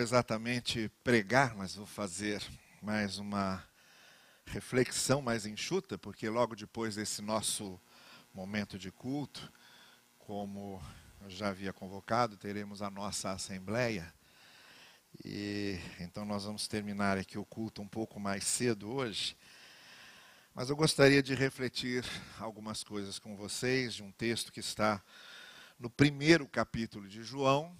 exatamente pregar, mas vou fazer mais uma reflexão mais enxuta, porque logo depois desse nosso momento de culto, como eu já havia convocado, teremos a nossa assembleia. E então nós vamos terminar aqui o culto um pouco mais cedo hoje. Mas eu gostaria de refletir algumas coisas com vocês, de um texto que está no primeiro capítulo de João.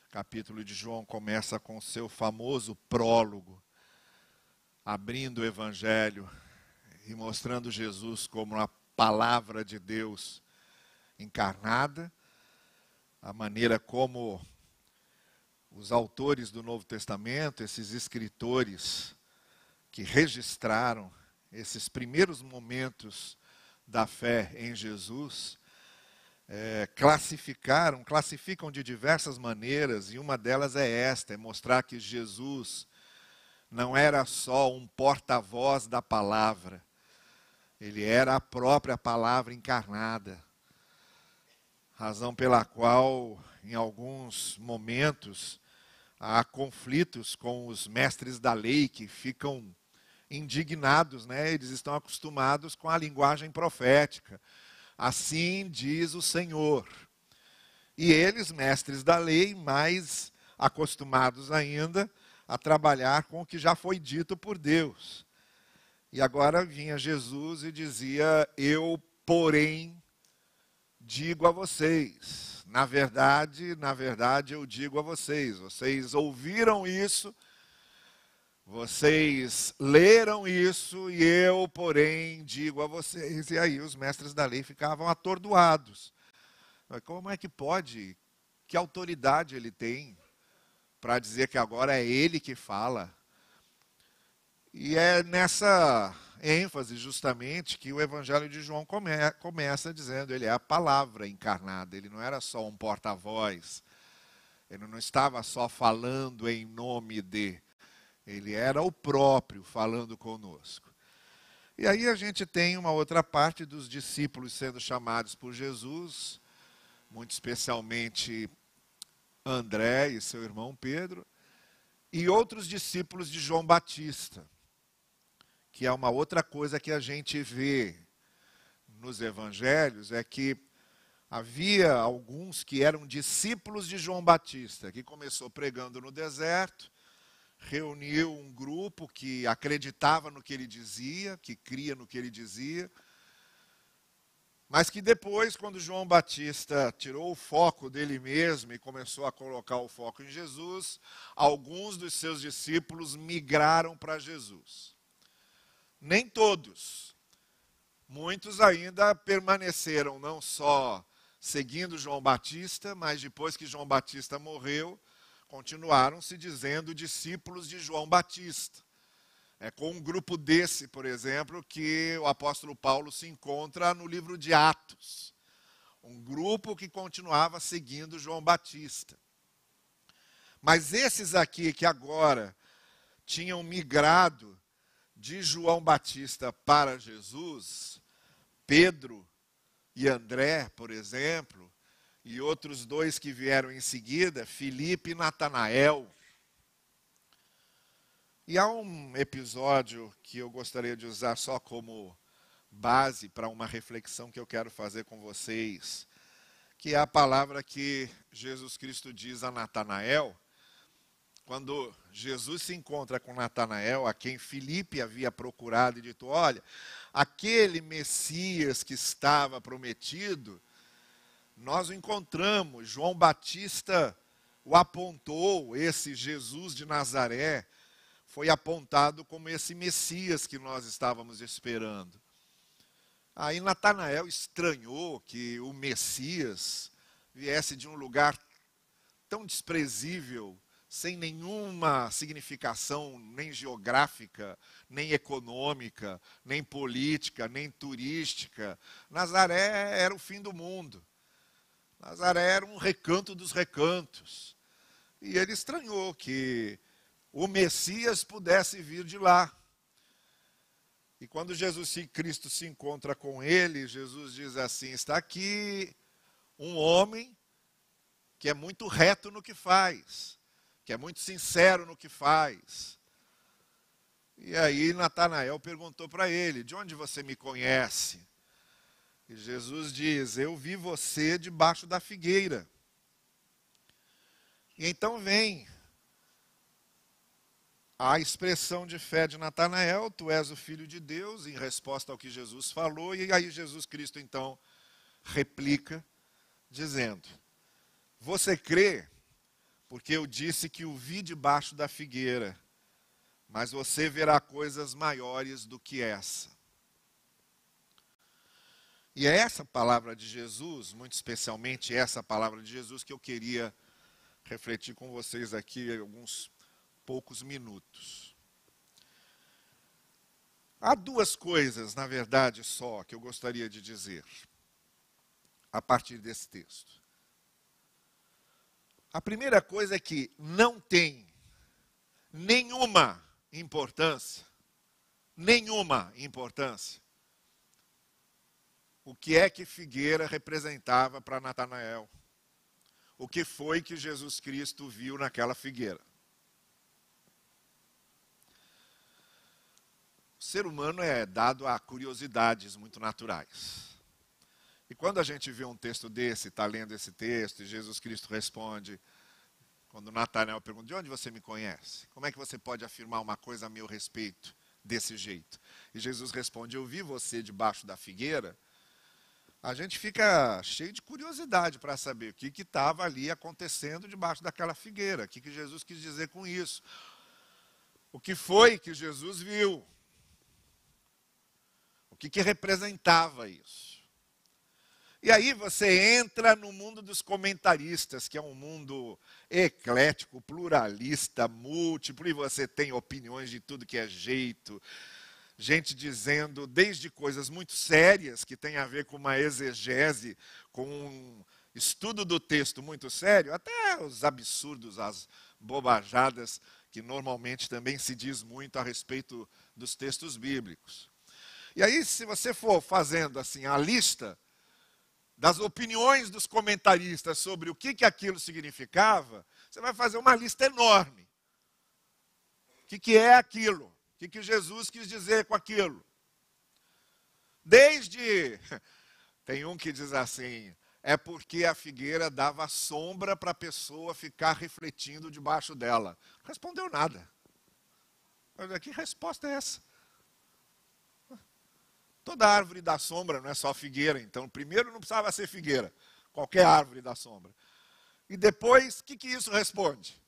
O capítulo de João começa com o seu famoso prólogo, abrindo o Evangelho e mostrando Jesus como a palavra de Deus encarnada, a maneira como os autores do Novo Testamento, esses escritores que registraram esses primeiros momentos da fé em Jesus, classificam de diversas maneiras, e uma delas é esta, é mostrar que Jesus não era só um porta-voz da palavra, ele era a própria palavra encarnada, razão pela qual, em alguns momentos, há conflitos com os mestres da lei que ficam indignados, né? Eles estão acostumados com a linguagem profética. Assim diz o Senhor. E eles, mestres da lei, mais acostumados ainda a trabalhar com o que já foi dito por Deus. E agora vinha Jesus e dizia: eu, porém, digo a vocês. Na verdade, eu digo a vocês. Vocês ouviram isso, vocês leram isso, e eu, porém, digo a vocês. E aí os mestres da lei ficavam atordoados. Como é que pode? Que autoridade ele tem para dizer que agora é ele que fala? E é nessa ênfase, justamente, que o Evangelho de João começa dizendo: ele é a palavra encarnada, ele não era só um porta-voz, ele não estava só falando em nome de, ele era o próprio falando conosco. E aí a gente tem uma outra parte dos discípulos sendo chamados por Jesus, muito especialmente André e seu irmão Pedro, e outros discípulos de João Batista, que é uma outra coisa que a gente vê nos evangelhos, é que havia alguns que eram discípulos de João Batista, que começou pregando no deserto, reuniu um grupo que acreditava no que ele dizia, que cria no que ele dizia, mas que depois, quando João Batista tirou o foco dele mesmo e começou a colocar o foco em Jesus, alguns dos seus discípulos migraram para Jesus. Nem todos. Muitos ainda permaneceram não só seguindo João Batista, mas depois que João Batista morreu, continuaram se dizendo discípulos de João Batista. É com um grupo desse, por exemplo, que o apóstolo Paulo se encontra no livro de Atos. Um grupo que continuava seguindo João Batista. Mas esses aqui que agora tinham migrado de João Batista para Jesus, Pedro e André, por exemplo, e outros dois que vieram em seguida, Filipe e Natanael. E há um episódio que eu gostaria de usar só como base para uma reflexão que eu quero fazer com vocês, que é a palavra que Jesus Cristo diz a Natanael, quando Jesus se encontra com Natanael, a quem Filipe havia procurado e dito: olha, aquele Messias que estava prometido, nós o encontramos, João Batista o apontou, esse Jesus de Nazaré foi apontado como esse Messias que nós estávamos esperando. Aí Natanael estranhou que o Messias viesse de um lugar tão desprezível, sem nenhuma significação, nem geográfica, nem econômica, nem política, nem turística. Nazaré era o fim do mundo. Nazaré era um recanto dos recantos. E ele estranhou que o Messias pudesse vir de lá. E quando Jesus Cristo se encontra com ele, Jesus diz assim: está aqui um homem que é muito reto no que faz, que que é muito sincero no que faz. E aí Natanael perguntou para ele: de onde você me conhece? E Jesus diz: eu vi você debaixo da figueira. E então vem a expressão de fé de Natanael: tu és o Filho de Deus, em resposta ao que Jesus falou. E aí Jesus Cristo então replica, dizendo: você crê porque eu disse que o vi debaixo da figueira, mas você verá coisas maiores do que essa. E é essa palavra de Jesus, muito especialmente essa palavra de Jesus, que eu queria refletir com vocês aqui alguns poucos minutos. Há duas coisas, na verdade, só, que eu gostaria de dizer a partir desse texto. A primeira coisa é que não tem nenhuma importância, o que é que figueira representava para Natanael. O que foi que Jesus Cristo viu naquela figueira. O ser humano é dado a curiosidades muito naturais. E quando a gente vê um texto desse, está lendo esse texto, e Jesus Cristo responde, quando Natanael pergunta: de onde você me conhece? Como é que você pode afirmar uma coisa a meu respeito desse jeito? E Jesus responde: eu vi você debaixo da figueira. A gente fica cheio de curiosidade para saber o que estava ali acontecendo debaixo daquela figueira. O que Jesus quis dizer com isso? O que foi que Jesus viu? O que representava isso? E aí você entra no mundo dos comentaristas, que é um mundo eclético, pluralista, múltiplo, e você tem opiniões de tudo que é jeito. Gente dizendo desde coisas muito sérias, que tem a ver com uma exegese, com um estudo do texto muito sério, até os absurdos, as bobajadas, que normalmente também se diz muito a respeito dos textos bíblicos. E aí, se você for fazendo assim a lista das opiniões dos comentaristas sobre o que aquilo significava, você vai fazer uma lista enorme. O que é aquilo? O que Jesus quis dizer com aquilo? Tem um que diz assim: é porque a figueira dava sombra para a pessoa ficar refletindo debaixo dela. Não respondeu nada. Que resposta é essa? Toda árvore dá sombra, não é só figueira. Então, primeiro não precisava ser figueira. Qualquer árvore dá sombra. E depois, o que isso responde?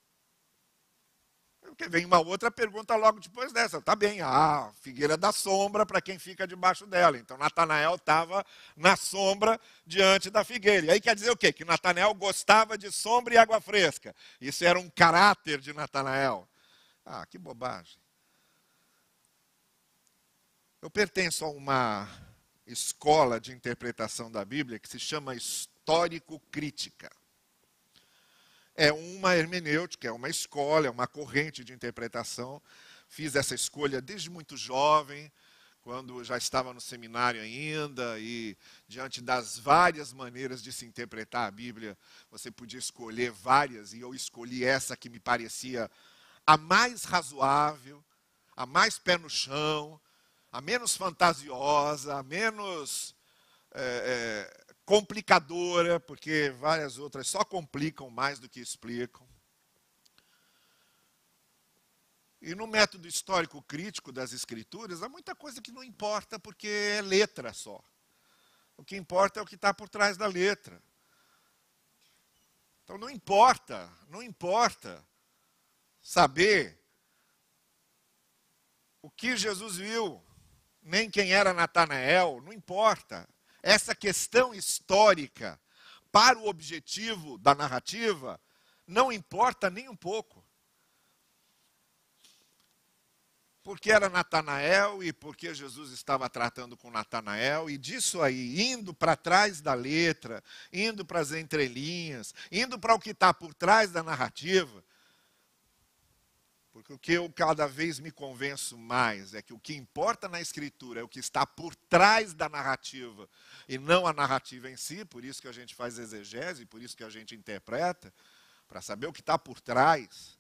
Porque vem uma outra pergunta logo depois dessa. Tá bem, a figueira dá sombra para quem fica debaixo dela. Então, Natanael estava na sombra diante da figueira. E aí quer dizer o quê? Que Natanael gostava de sombra e água fresca. Isso era um caráter de Natanael. Ah, que bobagem. Eu pertenço a uma escola de interpretação da Bíblia que se chama histórico-crítica. É uma hermenêutica, é uma escola, é uma corrente de interpretação. Fiz essa escolha desde muito jovem, quando já estava no seminário ainda, e diante das várias maneiras de se interpretar a Bíblia, você podia escolher várias, e eu escolhi essa que me parecia a mais razoável, a mais pé no chão, a menos fantasiosa, a menos complicadora, porque várias outras só complicam mais do que explicam. E no método histórico crítico das Escrituras, há muita coisa que não importa, porque é letra só. O que importa é o que está por trás da letra. Então não importa saber o que Jesus viu, nem quem era Natanael, não importa. Essa questão histórica para o objetivo da narrativa não importa nem um pouco. Porque era Natanael e porque Jesus estava tratando com Natanael, e disso aí, indo para trás da letra, indo para as entrelinhas, indo para o que está por trás da narrativa. Porque o que eu cada vez me convenço mais é que o que importa na Escritura é o que está por trás da narrativa e não a narrativa em si. Por isso que a gente faz exegese, por isso que a gente interpreta, para saber o que está por trás.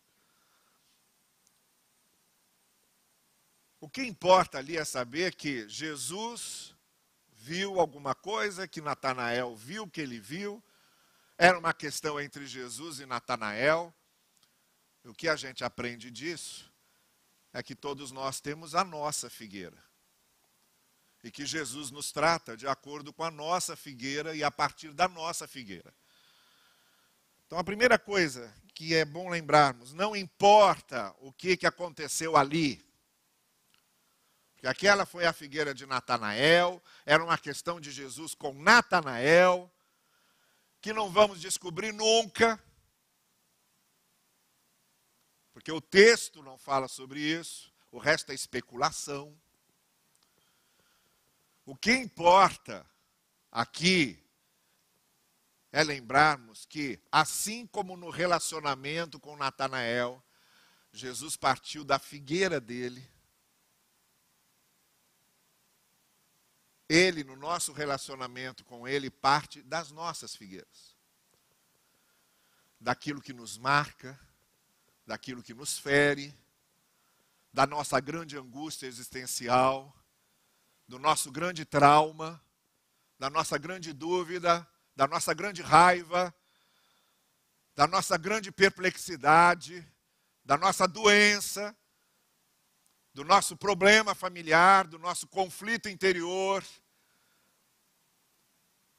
O que importa ali é saber que Jesus viu alguma coisa, que Natanael viu que ele viu. Era uma questão entre Jesus e Natanael. O que a gente aprende disso é que todos nós temos a nossa figueira. E que Jesus nos trata de acordo com a nossa figueira e a partir da nossa figueira. Então a primeira coisa que é bom lembrarmos, não importa o que aconteceu ali. Porque aquela foi a figueira de Natanael, era uma questão de Jesus com Natanael, que não vamos descobrir nunca. Porque o texto não fala sobre isso, o resto é especulação. O que importa aqui é lembrarmos que, assim como no relacionamento com Natanael, Jesus partiu da figueira dele. Ele, no nosso relacionamento com ele, parte das nossas figueiras. Daquilo que nos marca, daquilo que nos fere, da nossa grande angústia existencial, do nosso grande trauma, da nossa grande dúvida, da nossa grande raiva, da nossa grande perplexidade, da nossa doença, do nosso problema familiar, do nosso conflito interior,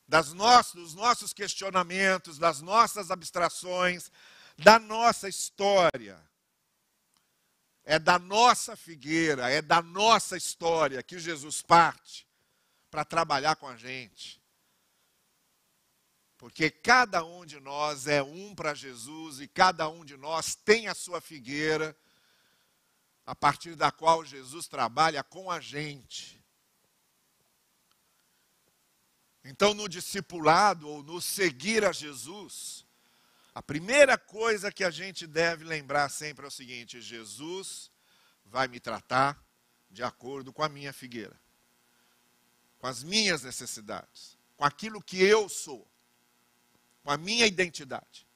dos nossos questionamentos, das nossas abstrações, da nossa história. É da nossa figueira, é da nossa história que Jesus parte para trabalhar com a gente. Porque cada um de nós é um para Jesus e cada um de nós tem a sua figueira, a partir da qual Jesus trabalha com a gente. Então, no discipulado ou no seguir a Jesus, a primeira coisa que a gente deve lembrar sempre é o seguinte: Jesus vai me tratar de acordo com a minha figueira, com as minhas necessidades, com aquilo que eu sou, com a minha identidade.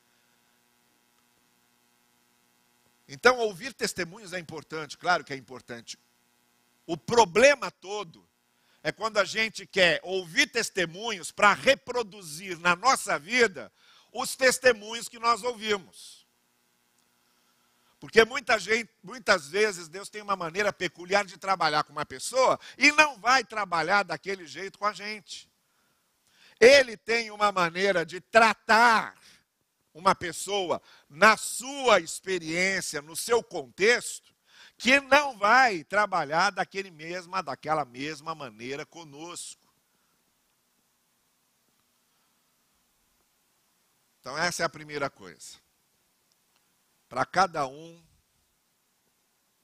Então, ouvir testemunhos é importante, claro que é importante. O problema todo é quando a gente quer ouvir testemunhos para reproduzir na nossa vida os testemunhos que nós ouvimos. Porque muitas vezes Deus tem uma maneira peculiar de trabalhar com uma pessoa e não vai trabalhar daquele jeito com a gente. Ele tem uma maneira de tratar uma pessoa na sua experiência, no seu contexto, que não vai trabalhar daquela mesma maneira conosco. Então essa é a primeira coisa. Para cada um,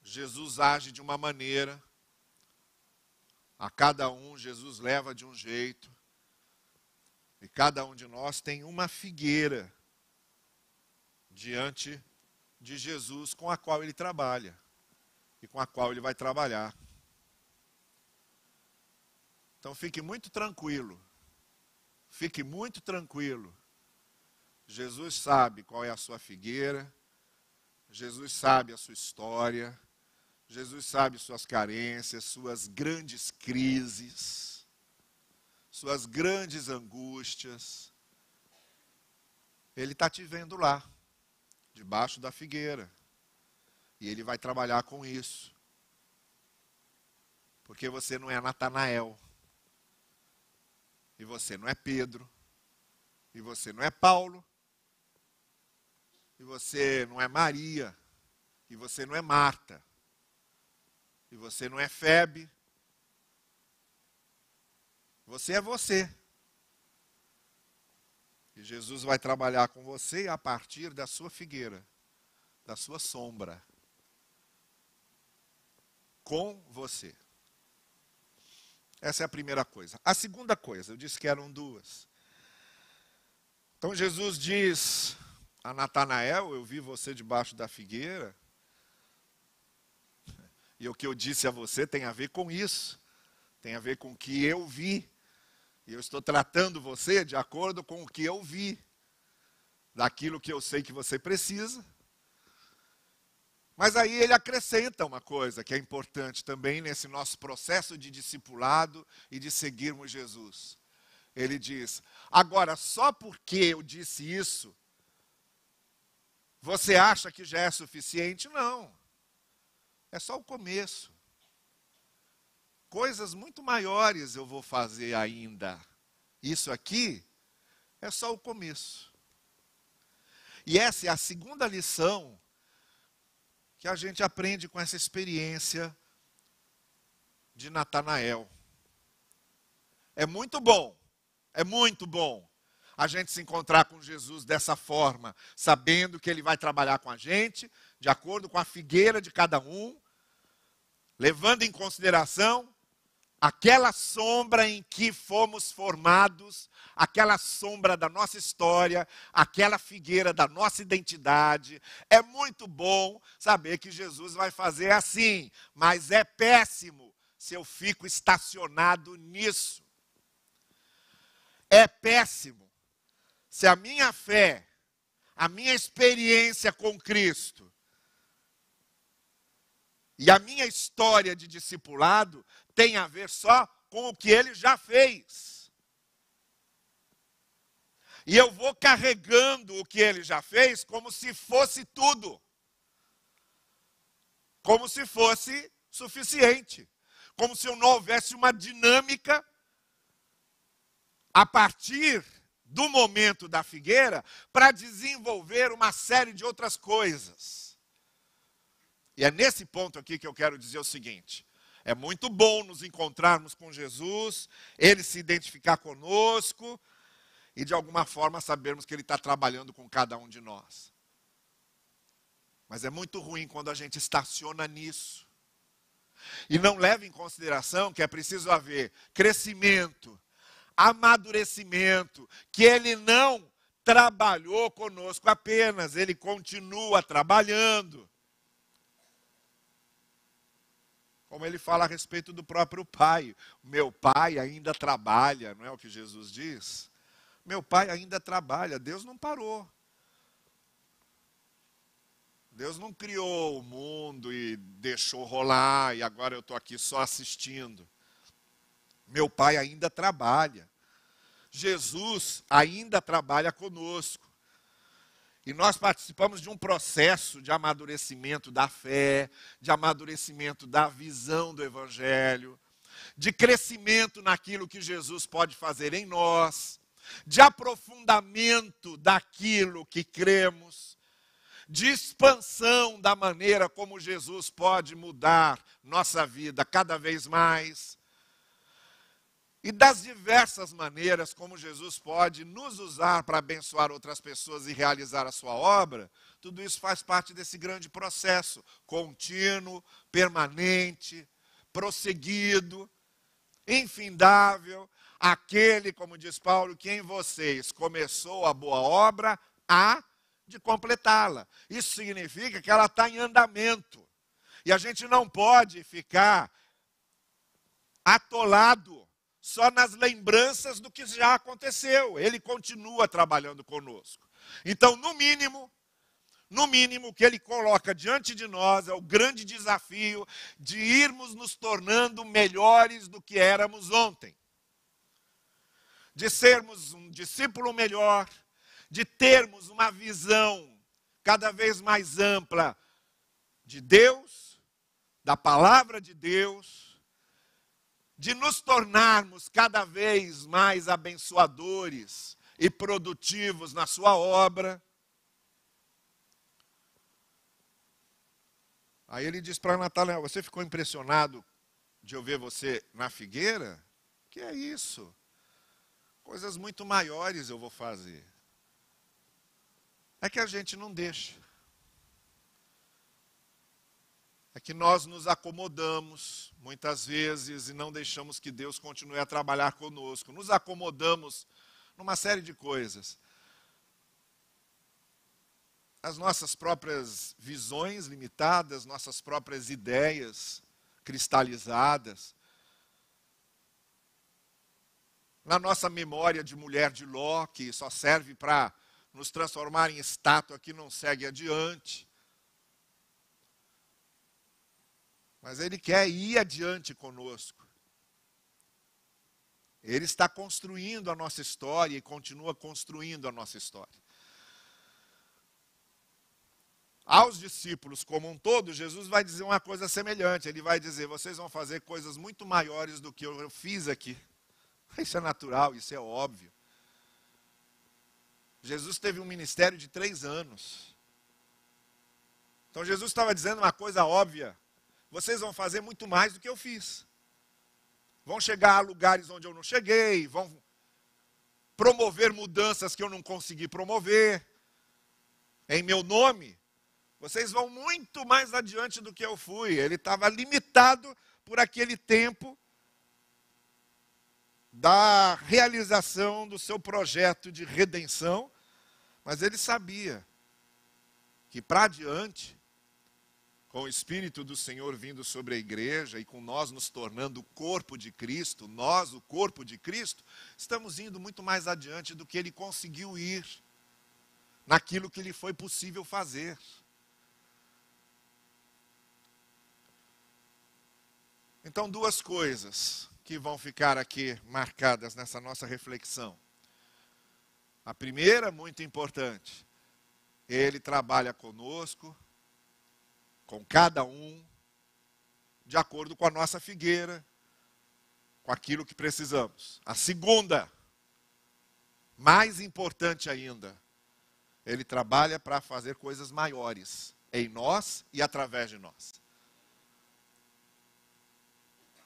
Jesus age de uma maneira, a cada um Jesus leva de um jeito, e cada um de nós tem uma figueira diante de Jesus com a qual ele trabalha e com a qual ele vai trabalhar. Então fique muito tranquilo. Fique muito tranquilo. Jesus sabe qual é a sua figueira. Jesus sabe a sua história. Jesus sabe suas carências, suas grandes crises, suas grandes angústias. Ele está te vendo lá, debaixo da figueira. E ele vai trabalhar com isso. Porque você não é Natanael. E você não é Pedro. E você não é Paulo. E você não é Maria. E você não é Marta. E você não é Febe. Você é você. E Jesus vai trabalhar com você a partir da sua figueira, da sua sombra. Com você. Essa é a primeira coisa. A segunda coisa, eu disse que eram duas. Então Jesus diz a Natanael: eu vi você debaixo da figueira. E o que eu disse a você tem a ver com isso. Tem a ver com o que eu vi. E eu estou tratando você de acordo com o que eu vi. Daquilo que eu sei que você precisa. Mas aí ele acrescenta uma coisa que é importante também nesse nosso processo de discipulado e de seguirmos Jesus. Ele diz: agora, só porque eu disse isso, você acha que já é suficiente? Não. É só o começo. Coisas muito maiores eu vou fazer ainda. Isso aqui é só o começo. E essa é a segunda lição que a gente aprende com essa experiência de Natanael. É muito bom a gente se encontrar com Jesus dessa forma, sabendo que ele vai trabalhar com a gente, de acordo com a figueira de cada um, levando em consideração aquela sombra em que fomos formados, aquela sombra da nossa história, aquela figueira da nossa identidade. É muito bom saber que Jesus vai fazer assim, mas é péssimo se eu fico estacionado nisso. É péssimo se a minha fé, a minha experiência com Cristo e a minha história de discipulado tem a ver só com o que ele já fez. E eu vou carregando o que ele já fez como se fosse tudo. Como se fosse suficiente. Como se eu não houvesse uma dinâmica a partir do momento da figueira para desenvolver uma série de outras coisas. E é nesse ponto aqui que eu quero dizer o seguinte: é muito bom nos encontrarmos com Jesus, ele se identificar conosco e de alguma forma sabermos que ele está trabalhando com cada um de nós. Mas é muito ruim quando a gente estaciona nisso e não leva em consideração que é preciso haver crescimento, amadurecimento, que ele não trabalhou conosco apenas, ele continua trabalhando. Como ele fala a respeito do próprio Pai. Meu Pai ainda trabalha, não é o que Jesus diz? Meu Pai ainda trabalha, Deus não parou. Deus não criou o mundo e deixou rolar e agora eu estou aqui só assistindo. Meu Pai ainda trabalha. Jesus ainda trabalha conosco. E nós participamos de um processo de amadurecimento da fé, de amadurecimento da visão do Evangelho, de crescimento naquilo que Jesus pode fazer em nós, de aprofundamento daquilo que cremos, de expansão da maneira como Jesus pode mudar nossa vida cada vez mais. E das diversas maneiras como Jesus pode nos usar para abençoar outras pessoas e realizar a sua obra, tudo isso faz parte desse grande processo contínuo, permanente, prosseguido, infindável, aquele, como diz Paulo, que em vocês começou a boa obra, há de completá-la. Isso significa que ela está em andamento. E a gente não pode ficar atolado só nas lembranças do que já aconteceu. Ele continua trabalhando conosco. Então, no mínimo, o que ele coloca diante de nós é o grande desafio de irmos nos tornando melhores do que éramos ontem. De sermos um discípulo melhor, de termos uma visão cada vez mais ampla de Deus, da palavra de Deus, de nos tornarmos cada vez mais abençoadores e produtivos na sua obra. Aí ele diz para Natanael: você ficou impressionado de eu ver você na figueira? Que é isso? Coisas muito maiores eu vou fazer. É que a gente não deixa. É que nós nos acomodamos, muitas vezes, e não deixamos que Deus continue a trabalhar conosco. Nos acomodamos numa série de coisas. As nossas próprias visões limitadas, nossas próprias ideias cristalizadas. Na nossa memória de mulher de Ló, que só serve para nos transformar em estátua que não segue adiante. Mas Ele quer ir adiante conosco. Ele está construindo a nossa história e continua construindo a nossa história. Aos discípulos como um todo, Jesus vai dizer uma coisa semelhante. Ele vai dizer, vocês vão fazer coisas muito maiores do que eu fiz aqui. Isso é natural, isso é óbvio. Jesus teve um ministério de 3 anos. Então Jesus estava dizendo uma coisa óbvia. Vocês vão fazer muito mais do que eu fiz. Vão chegar a lugares onde eu não cheguei, vão promover mudanças que eu não consegui promover. Em meu nome, vocês vão muito mais adiante do que eu fui. Ele estava limitado por aquele tempo da realização do seu projeto de redenção, mas ele sabia que para adiante, com o Espírito do Senhor vindo sobre a igreja e com nós nos tornando o corpo de Cristo, nós, o corpo de Cristo, estamos indo muito mais adiante do que ele conseguiu ir, naquilo que lhe foi possível fazer. Então, 2 coisas que vão ficar aqui marcadas nessa nossa reflexão. A primeira, muito importante, ele trabalha conosco, com cada um, de acordo com a nossa figueira, com aquilo que precisamos. A segunda, mais importante ainda, ele trabalha para fazer coisas maiores em nós e através de nós.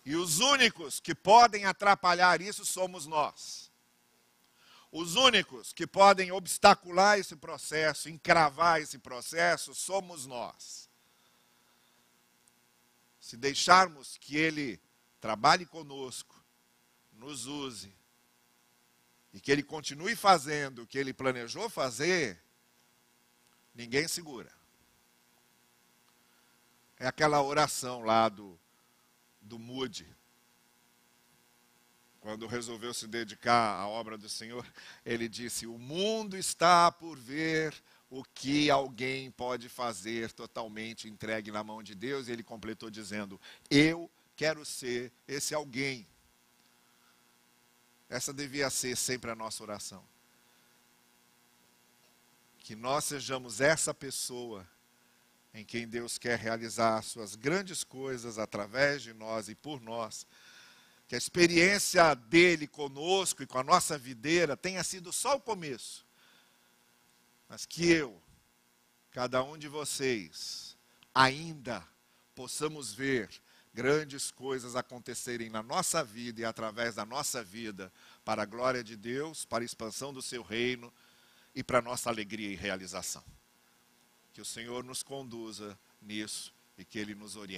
E os únicos que podem atrapalhar isso somos nós. Os únicos que podem obstacular esse processo, encravar esse processo, somos nós. Se deixarmos que Ele trabalhe conosco, nos use, e que Ele continue fazendo o que Ele planejou fazer, ninguém segura. É aquela oração lá do Moody, quando resolveu se dedicar à obra do Senhor, ele disse, o mundo está por ver o que alguém pode fazer totalmente entregue na mão de Deus, e ele completou dizendo, eu quero ser esse alguém. Essa devia ser sempre a nossa oração. Que nós sejamos essa pessoa em quem Deus quer realizar suas grandes coisas através de nós e por nós. Que a experiência dele conosco e com a nossa videira tenha sido só o começo. Mas que eu, cada um de vocês, ainda possamos ver grandes coisas acontecerem na nossa vida e através da nossa vida, para a glória de Deus, para a expansão do seu reino e para a nossa alegria e realização. Que o Senhor nos conduza nisso e que Ele nos oriente.